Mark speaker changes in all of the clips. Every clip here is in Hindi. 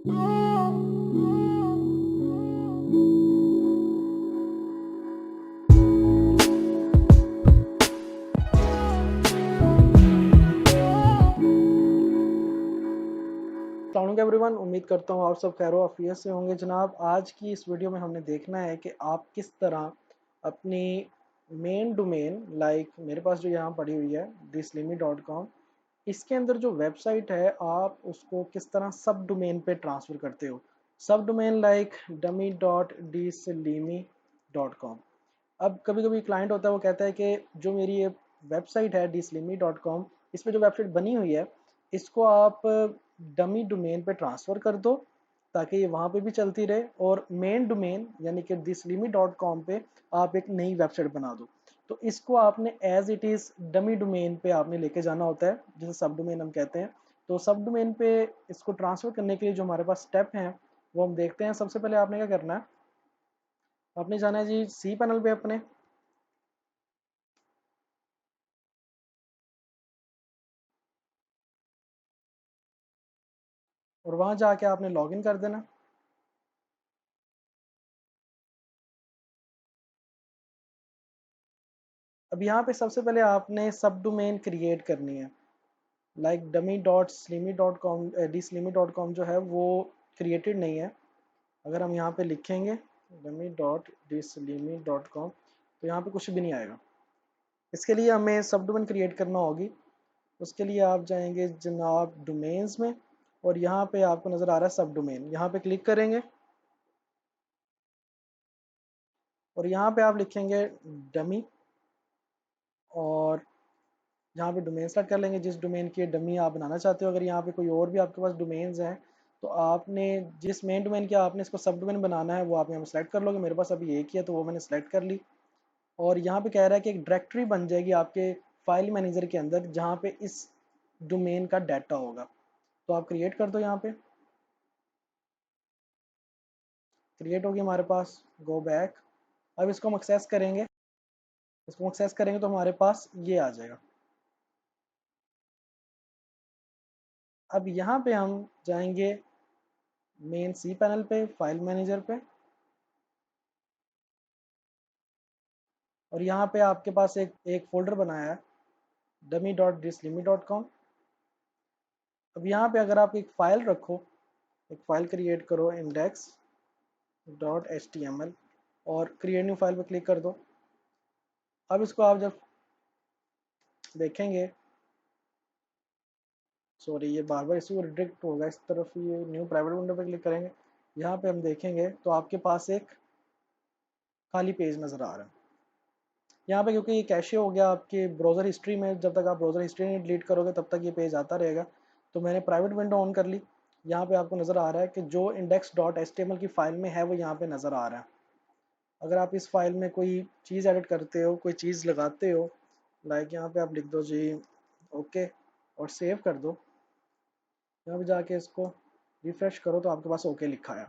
Speaker 1: एवरीवन, उम्मीद करता हूँ आप सब खैर आफियत से होंगे जनाब। आज की इस वीडियो में हमने देखना है कि आप किस तरह अपनी मेन डोमेन मेरे पास जो यहाँ पड़ी हुई है dislimi.com, इसके अंदर जो वेबसाइट है आप उसको किस तरह सब डोमेन पे ट्रांसफ़र करते हो। सब डोमेन लाइक dummy.dislimi.com। अब कभी कभी क्लाइंट होता है, वो कहता है कि जो मेरी ये वेबसाइट है dislimi.com, इस पे जो वेबसाइट बनी हुई है इसको आप डमी डोमेन पे ट्रांसफ़र कर दो ताकि ये वहाँ पे भी चलती रहे, और मेन डोमेन यानी कि dislimi.com पे आप एक नई वेबसाइट बना दो। तो इसको आपने as it is dummy domain पे आपने लेके जाना होता है, जिसे सब डोमेन हम कहते हैं। तो सब डोमेन पे इसको ट्रांसफ़र करने के लिए जो हमारे पास स्टेप हैं वो हम देखते हैं। सबसे पहले आपने क्या करना है, आपने जाना है जी सी पैनल पे अपने, और वहाँ जाके आपने लॉगिन कर देना। अब यहाँ पे सबसे पहले आपने सब डोमेन क्रिएट करनी है। लाइक dummy.slimy.com, dislimy.com जो है वो क्रिएटेड नहीं है। अगर हम यहाँ पे लिखेंगे dummy.dislimy.com तो यहाँ पे कुछ भी नहीं आएगा। इसके लिए हमें सब डोमेन क्रिएट करना होगी। उसके लिए आप जाएंगे जनाब डोमेन्स में, और यहाँ पे आपको नज़र आ रहा है सब डोमेन, यहाँ पे क्लिक करेंगे और यहाँ पे आप लिखेंगे डमी, और यहाँ पे डोमेन सेलेक्ट कर लेंगे जिस डोमेन की डमी आप बनाना चाहते हो। अगर यहाँ पे कोई और भी आपके पास डोमेन्स हैं तो आपने जिस मेन डोमेन की आपने इसको सब डोमेन बनाना है वो आप यहाँ पे सेलेक्ट कर लोगे। मेरे पास अभी एक ही है तो वो मैंने सेलेक्ट कर ली, और यहाँ पे कह रहा है कि एक डायरेक्टरी बन जाएगी आपके फाइल मैनेजर के अंदर जहाँ पे इस डोमेन का डाटा होगा। तो आप क्रिएट कर दो, यहाँ पे क्रिएट होगी हमारे पास। Go back. अब इसको हम एक्सेस करेंगे, इसको एक्सेस करेंगे तो हमारे पास ये आ जाएगा। अब यहाँ पे हम जाएंगे मेन सी पैनल पे, फाइल मैनेजर पे, और यहाँ पे आपके पास एक फोल्डर बनाया है dummy.dislimy.com। अब यहाँ पे अगर आप एक फ़ाइल रखो, एक फ़ाइल क्रिएट करो index.html, और क्रिएट न्यू फाइल पे क्लिक कर दो। अब इसको आप जब देखेंगे, सॉरी ये बार बार इसी को रिडायरेक्ट होगा इस तरफ, ये न्यू प्राइवेट विंडो पे क्लिक करेंगे, यहाँ पे हम देखेंगे तो आपके पास एक खाली पेज नज़र आ रहा है। यहाँ पे क्योंकि ये कैशे हो गया आपके ब्राउज़र हिस्ट्री में, जब तक आप ब्राउज़र हिस्ट्री नहीं डिलीट करोगे तब तक ये पेज आता रहेगा। तो मैंने प्राइवेट विंडो ऑन कर ली। यहाँ पे आपको नज़र आ रहा है कि जो index.html की फ़ाइल में है वो यहाँ पे नज़र आ रहा है। अगर आप इस फाइल में कोई चीज़ एडिट करते हो, कोई चीज़ लगाते हो, लाइक यहाँ पे आप लिख दो जी ओके और सेव कर दो। यहाँ पे जाके इसको रिफ्रेश करो तो आपके पास ओके लिखा है।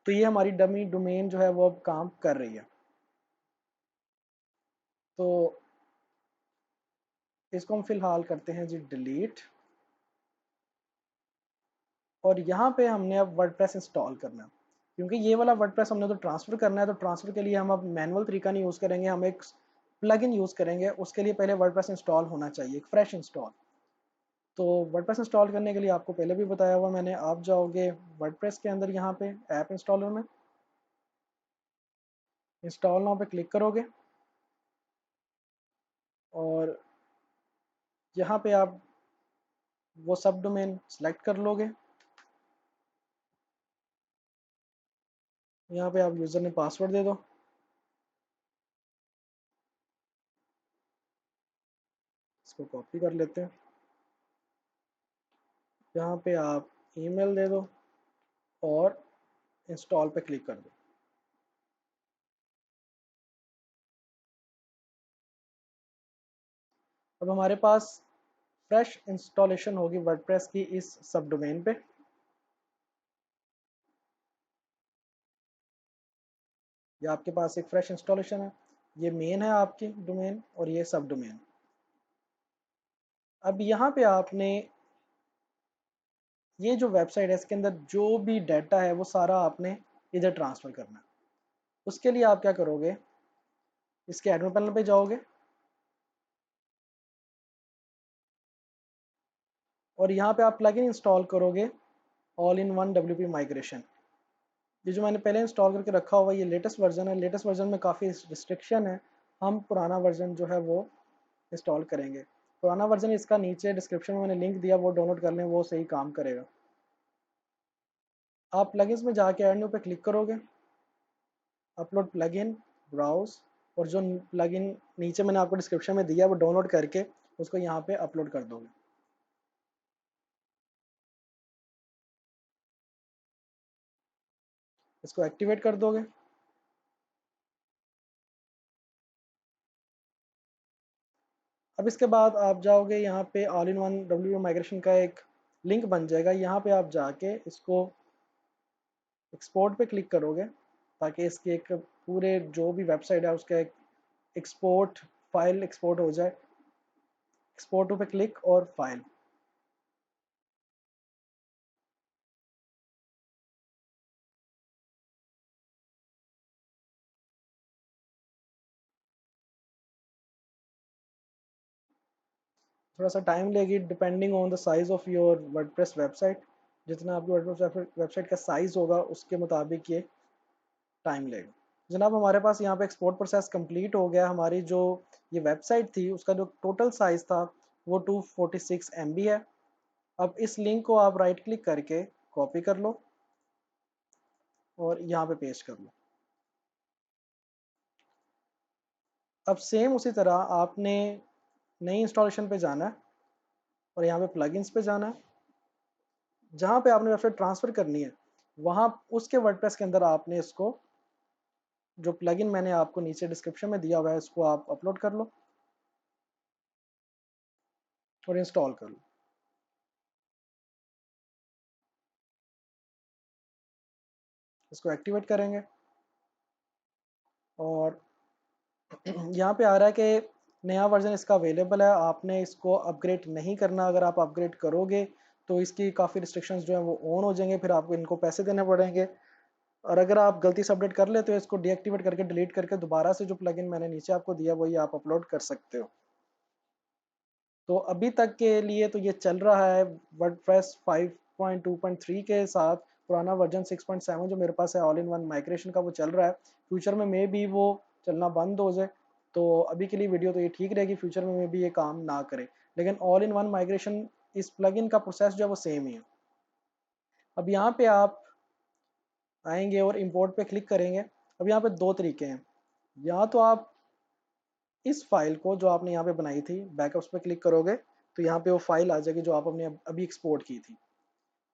Speaker 1: तो ये हमारी डमी डोमेन जो है वो अब काम कर रही है। तो इसको हम फिलहाल करते हैं जी डिलीट, और यहाँ पे हमने अब वर्डप्रेस इंस्टॉल करना है। क्योंकि ये वाला वर्डप्रेस हमने तो ट्रांसफ़र करना है, तो ट्रांसफ़र के लिए हम अब मैनुअल तरीका नहीं यूज़ करेंगे, हम एक प्लगइन यूज़ करेंगे। उसके लिए पहले वर्डप्रेस इंस्टॉल होना चाहिए, एक फ्रेश इंस्टॉल। तो वर्डप्रेस इंस्टॉल करने के लिए आपको पहले भी बताया हुआ मैंने, आप जाओगे वर्डप्रेस के अंदर, यहाँ पे ऐप इंस्टॉलर में इंस्टॉल नाउ पे क्लिक करोगे, और यहाँ पे आप वो सब डोमेन सेलेक्ट कर लोगे। यहाँ पे आप यूज़र ने पासवर्ड दे दो, इसको कॉपी कर लेते हैं। यहाँ पे आप ईमेल दे दो और इंस्टॉल पे क्लिक कर दो। अब हमारे पास फ्रेश इंस्टॉलेशन होगी वर्डप्रेस की इस सब डोमेन पे। ये आपके पास एक फ्रेश इंस्टॉलेशन है, ये मेन है आपकी डोमेन और ये सब डोमेन। अब यहाँ पे आपने ये जो वेबसाइट है इसके अंदर जो भी डाटा है वो सारा आपने इधर ट्रांसफ़र करना है। उसके लिए आप क्या करोगे, इसके एडमिन पैनल पे जाओगे और यहाँ पे आप प्लगइन इंस्टॉल करोगे all in one WP migration. ये जो मैंने पहले इंस्टॉल करके रखा हुआ ये लेटेस्ट वर्जन है। लेटेस्ट वर्जन में काफ़ी रिस्ट्रिक्शन है, हम पुराना वर्जन जो है वो इंस्टॉल करेंगे। पुराना वर्जन इसका नीचे डिस्क्रिप्शन में मैंने लिंक दिया, वो डाउनलोड कर लें, वो सही काम करेगा। आप प्लगइन्स में जाके ऐड न्यू पे क्लिक करोगे, अपलोड प्लगइन, ब्राउज, और जो प्लगइन नीचे मैंने आपको डिस्क्रिप्शन में दिया वो डाउनलोड करके उसको यहाँ पे अपलोड कर दोगे। इसको एक्टिवेट कर दोगे। अब इसके बाद आप जाओगे यहाँ पे all in one WP migration का एक लिंक बन जाएगा, यहाँ पे आप जाके इसको एक्सपोर्ट पे क्लिक करोगे ताकि इसकी एक पूरे जो भी वेबसाइट है उसका एक एक्सपोर्ट फाइल एक्सपोर्ट हो जाए। एक्सपोर्ट पे क्लिक और फाइल। थोड़ा सा टाइम लेगी depending on the size of your WordPress website. जितना आपकी वर्डप्रेस वेबसाइट का साइज होगा उसके मुताबिक ये टाइम लेगा। जनाब हमारे पास यहाँ पे एक्सपोर्ट प्रोसेस कंप्लीट हो गया। हमारी जो ये वेबसाइट थी उसका जो टोटल साइज़ था वो 246 MB है। अब इस लिंक को आप राइट क्लिक करके कॉपी कर लो और यहाँ पे पेस्ट कर लो। अब सेम उसी तरह आपने नई इंस्टॉलेशन पे जाना है और यहाँ पे प्लगइन्स पे जाना है। जहाँ पे आपने वेबसाइट ट्रांसफ़र करनी है वहाँ उसके वर्डप्रेस के अंदर आपने इसको जो प्लगइन मैंने आपको नीचे डिस्क्रिप्शन में दिया हुआ है इसको आप अपलोड कर लो और इंस्टॉल कर लो। इसको एक्टिवेट करेंगे और यहाँ पे आ रहा है कि नया वर्जन इसका अवेलेबल है, आपने इसको अपग्रेड नहीं करना। अगर आप अपग्रेड करोगे तो इसकी काफ़ी रिस्ट्रिक्शंस जो हैं वो ऑन हो जाएंगे, फिर आपको इनको पैसे देने पड़ेंगे। और अगर आप गलती से अपडेट कर लेते हो इसको डीएक्टिवेट करके डिलीट करके दोबारा से जो प्लगइन मैंने नीचे आपको दिया वही आप अपलोड कर सकते हो। तो अभी तक के लिए तो ये चल रहा है वर्डप्रेस 5.2.3 के साथ। पुराना वर्जन 6.7 जो मेरे पास है ऑल इन वन माइग्रेशन का वो चल रहा है। फ्यूचर में मे भी वो चलना बंद हो जाए, तो अभी के लिए वीडियो तो ये ठीक रहेगी, फ्यूचर में भी ये काम ना करे। लेकिन ऑल इन वन माइग्रेशन इस प्लगइन का प्रोसेस जो है वो सेम ही है। अब यहाँ पे आप आएंगे और इंपोर्ट पे क्लिक करेंगे। अब यहाँ पे दो तरीके हैं, या तो आप इस फाइल को जो आपने यहाँ पे बनाई थी बैकअप्स पे क्लिक करोगे तो यहाँ पे वो फाइल आ जाएगी जो आप अपने अभी एक्सपोर्ट की थी।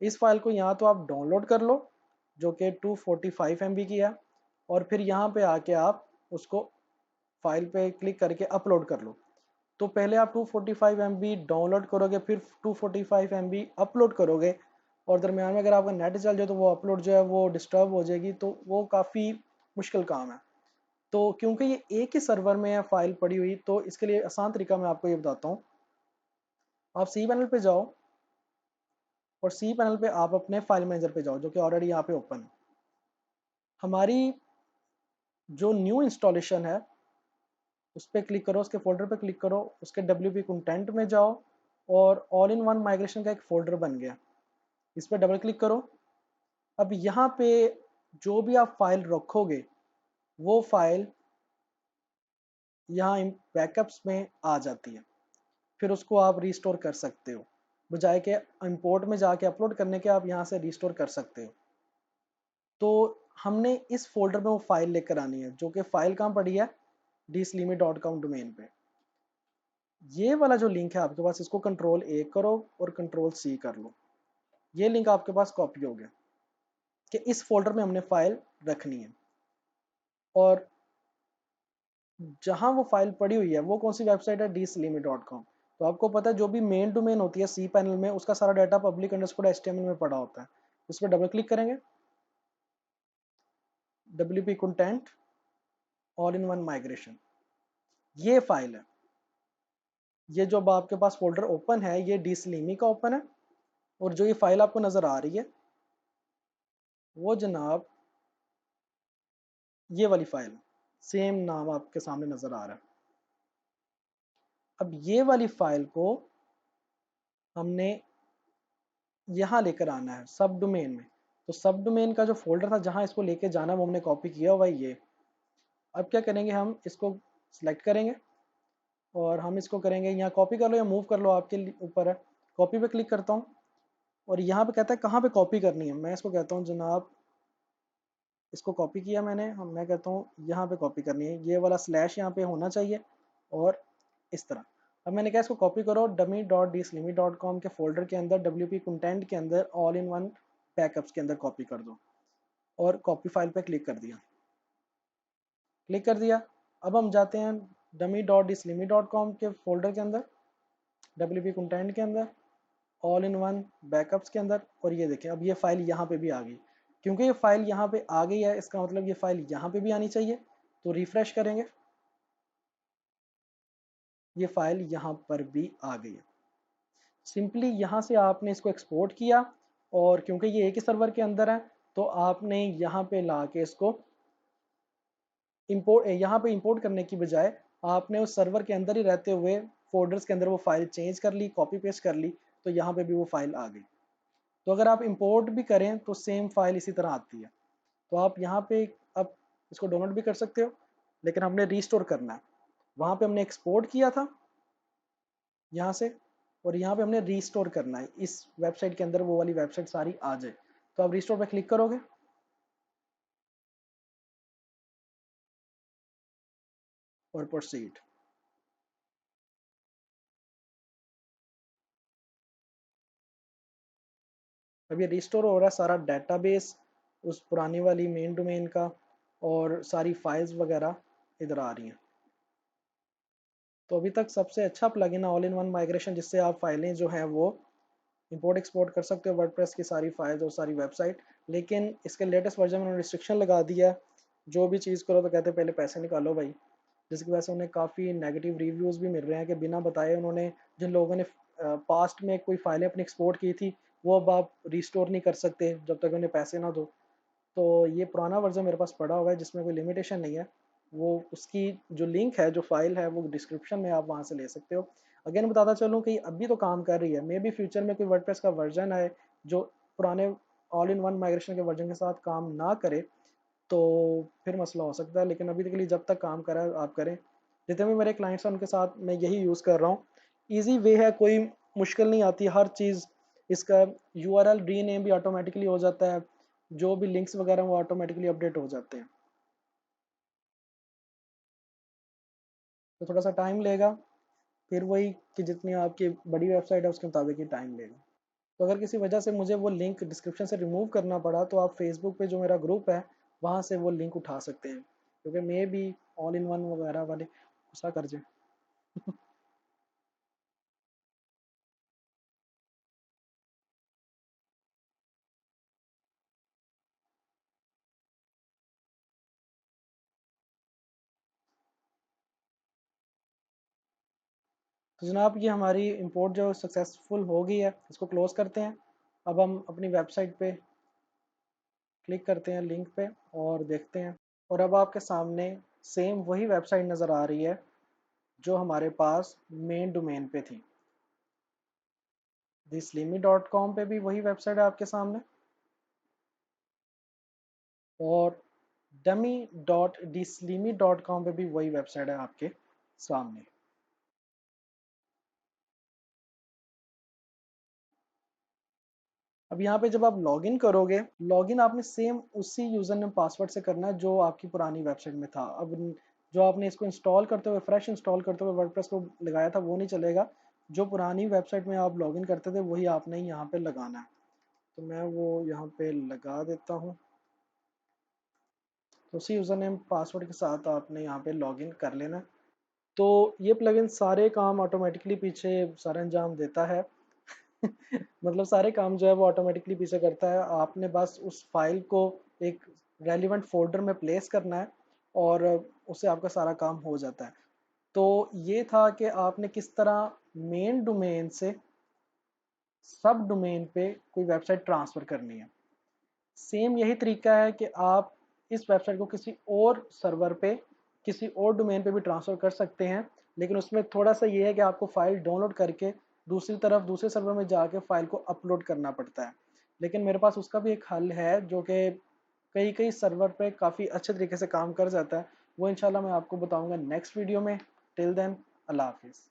Speaker 1: इस फाइल को यहाँ तो आप डाउनलोड कर लो जो कि 245 MB की है, और फिर यहाँ पे आके आप उसको फाइल पे क्लिक करके अपलोड कर लो। तो पहले आप 245 MB डाउनलोड करोगे, फिर 245 MB अपलोड करोगे, और दरम्यान में अगर आपका नेट चल जाए तो वो अपलोड जो है वो डिस्टर्ब हो जाएगी, तो वो काफ़ी मुश्किल काम है। तो क्योंकि ये एक ही सर्वर में है फाइल पड़ी हुई, तो इसके लिए आसान तरीका मैं आपको ये बताता हूँ। आप सी पैनल पे जाओ और सी पैनल पे आप अपने फाइल मैनेजर पे जाओ जो कि ऑलरेडी यहाँ पे ओपन है। हमारी जो न्यू इंस्टॉलेशन है उस पर क्लिक करो, उसके फोल्डर पे क्लिक करो, उसके WP कंटेंट में जाओ और ऑल इन वन माइग्रेशन का एक फोल्डर बन गया, इस पर डबल क्लिक करो। अब यहाँ पे जो भी आप फाइल रखोगे वो फाइल यहाँ बैकअप्स में आ जाती है, फिर उसको आप रिस्टोर कर सकते हो। बजाय के इंपोर्ट में जाके अपलोड करने के आप यहाँ से रिस्टोर कर सकते हो। तो हमने इस फोल्डर में वो फाइल लेकर आनी है जो कि फाइल कहाँ पड़ी है, dslimit.com डोमेन पे। ये वाला जो लिंक है आपके पास इसको Ctrl+A करो और Ctrl+C कर लो। ये लिंक आपके पास कॉपी हो गया कि इस फोल्डर में हमने फाइल रखनी है। और जहां वो फाइल पड़ी हुई है वो कौन सी वेबसाइट है, dslimit.com। तो आपको पता है जो भी मेन डोमेन होती है सी पैनल में उसका सारा डाटा public_html में पड़ा होता है। उस पर डबल क्लिक करेंगे, WP content all in one migration, ये फाइल है। ये जो अब आपके पास फोल्डर ओपन है ये dslimit का ओपन है, और जो ये फाइल आपको नज़र आ रही है वो जनाब ये वाली फाइल, सेम नाम आपके सामने नज़र आ रहा है। अब ये वाली फाइल को हमने यहाँ लेकर आना है सब डोमेन में। तो सब डोमेन का जो फोल्डर था जहाँ इसको लेके जाना वो हमने कॉपी किया हुआ है ये। अब क्या करेंगे, हम इसको सिलेक्ट करेंगे और हम इसको करेंगे, यहाँ कॉपी कर लो या मूव कर लो, आपके ऊपर है। कॉपी पे क्लिक करता हूँ और यहाँ पे कहता है कहाँ पे कॉपी करनी है। मैं इसको कहता हूँ जनाब, इसको कॉपी किया मैंने, मैं कहता हूँ यहाँ पे कॉपी करनी है, ये वाला स्लैश यहाँ पे होना चाहिए और इस तरह। अब मैंने कहा इसको कॉपी करो dummy.dslimmy.com के फोल्डर के अंदर wp कंटेंट के अंदर ऑल इन वन बैकअप्स के अंदर कॉपी कर दो और कॉपी फाइल पे क्लिक कर दिया, क्लिक कर दिया। अब हम जाते हैं dummy.dslimmy.com के फोल्डर के अंदर wp कंटेंट के अंदर ऑल इन वन बैकअप्स के अंदर, और ये देखें अब ये फाइल यहाँ पे भी आ गई। क्योंकि ये फाइल यहाँ पे आ गई है इसका मतलब ये फाइल यहाँ पे भी आनी चाहिए। तो रिफ्रेश करेंगे, ये फाइल यहाँ पर भी आ गई है। सिंपली यहाँ से आपने इसको एक्सपोर्ट किया और क्योंकि ये एक ही सर्वर के अंदर है तो आपने यहाँ पे ला के इसको इंपोर्ट, यहाँ पे इंपोर्ट करने की बजाय आपने उस सर्वर के अंदर ही रहते हुए फोल्डर्स के अंदर वो फाइल चेंज कर ली, कॉपी पेस्ट कर ली, तो यहाँ पे भी वो फाइल आ गई। तो अगर आप इंपोर्ट भी करें तो सेम फाइल इसी तरह आती है। तो आप यहाँ पे अब इसको डाउनलोड भी कर सकते हो, लेकिन हमने रीस्टोर करना है। वहाँ पे हमने एक्सपोर्ट किया था यहाँ से, और यहाँ पे हमने रीस्टोर करना है इस वेबसाइट के अंदर, वो वाली वेबसाइट सारी आ जाए। तो आप रीस्टोर पे क्लिक करोगे और प्रोसीड। अब ये रिस्टोर हो रहा है सारा डेटाबेस उस पुरानी वाली मेन डोमेन का, और सारी फाइल्स वगैरह इधर आ रही हैं। तो अभी तक सबसे अच्छा प्लगइन है ऑल इन वन माइग्रेशन, जिससे आप फाइलें जो हैं वो इंपोर्ट एक्सपोर्ट कर सकते हो, वर्डप्रेस की सारी फाइल्स और सारी वेबसाइट। लेकिन इसके लेटेस्ट वर्जन में उन्होंने रिस्ट्रिक्शन लगा दिया है, जो भी चीज़ करो तो कहते हैं पहले पैसे निकालो भाई, जिसकी वजह से उन्हें काफ़ी नेगेटिव रिव्यूज़ भी मिल रहे हैं कि बिना बताए उन्होंने, जिन लोगों ने पास्ट में कोई फाइलें अपनी एक्सपोर्ट की थी वो अब आप रिस्टोर नहीं कर सकते जब तक उन्हें पैसे ना दो। तो ये पुराना वर्जन मेरे पास पड़ा हुआ है जिसमें कोई लिमिटेशन नहीं है। वो उसकी जो लिंक है, जो फाइल है, वो डिस्क्रिप्शन में आप वहाँ से ले सकते हो। अगेन बताता चलूँ कि अभी तो काम कर रही है, मे बी फ्यूचर में कोई वर्डप्रेस का वर्जन आए जो पुराने ऑल इन वन माइग्रेशन के वर्जन के साथ काम ना करे, तो फिर मसला हो सकता है। लेकिन अभी के लिए जब तक काम कर रहा है आप करें। जितने भी मेरे क्लाइंट्स हैं उनके साथ मैं यही यूज़ कर रहा हूँ। ईजी वे है, कोई मुश्किल नहीं आती हर चीज़। इसका यूआरएल रीनेम भी ऑटोमेटिकली हो जाता है, जो भी लिंक्स वगैरह वो ऑटोमेटिकली अपडेट हो जाते हैं। तो थोड़ा सा टाइम लेगा, फिर वही कि जितनी आपकी बड़ी वेबसाइट है उसके मुताबिक ही टाइम लेगा। तो अगर किसी वजह से मुझे वो लिंक डिस्क्रिप्शन से रिमूव करना पड़ा तो आप फेसबुक पे जो मेरा ग्रुप है वहाँ से वो लिंक उठा सकते हैं, क्योंकि मे भी ऑल इन वन वगैरह वाले गुस्सा कर जाए। तो जनाब ये हमारी इंपोर्ट जो सक्सेसफुल हो गई है, इसको क्लोज़ करते हैं। अब हम अपनी वेबसाइट पे क्लिक करते हैं लिंक पे और देखते हैं। और अब आपके सामने सेम वही वेबसाइट नज़र आ रही है जो हमारे पास मेन डोमेन पे थी। dislimi.com पे भी वही वेबसाइट है आपके सामने, और dummy.dislimi.com पे भी वही वेबसाइट है आपके सामने। अब यहाँ पे जब आप लॉगिन करोगे, लॉगिन आपने सेम उसी यूज़र नेम पासवर्ड से करना है जो आपकी पुरानी वेबसाइट में था। अब जो आपने इसको इंस्टॉल करते हुए, फ्रेश इंस्टॉल करते हुए वर्डप्रेस को लगाया था वो नहीं चलेगा। जो पुरानी वेबसाइट में आप लॉगिन करते थे वही आपने यहाँ पे लगाना है। तो मैं वो यहाँ पे लगा देता हूँ। तो उसी यूज़र नेम पासवर्ड के साथ आपने यहाँ पे लॉगिन कर लेना। तो ये प्लगइन सारे काम ऑटोमेटिकली पीछे सारा अंजाम देता है। मतलब सारे काम जो है वो ऑटोमेटिकली पीछे करता है। आपने बस उस फाइल को एक रेलिवेंट फोल्डर में प्लेस करना है और उससे आपका सारा काम हो जाता है। तो ये था कि आपने किस तरह मेन डोमेन से सब डोमेन पे कोई वेबसाइट ट्रांसफ़र करनी है। सेम यही तरीका है कि आप इस वेबसाइट को किसी और सर्वर पे, किसी और डोमेन पे भी ट्रांसफ़र कर सकते हैं, लेकिन उसमें थोड़ा सा ये है कि आपको फ़ाइल डाउनलोड करके दूसरी तरफ दूसरे सर्वर में जाके फ़ाइल को अपलोड करना पड़ता है। लेकिन मेरे पास उसका भी एक हल है जो कि कई कई सर्वर पे काफ़ी अच्छे तरीके से काम कर जाता है। वो इंशाल्लाह मैं आपको बताऊंगा नेक्स्ट वीडियो में। टिल देन, अल्लाह हाफिज़।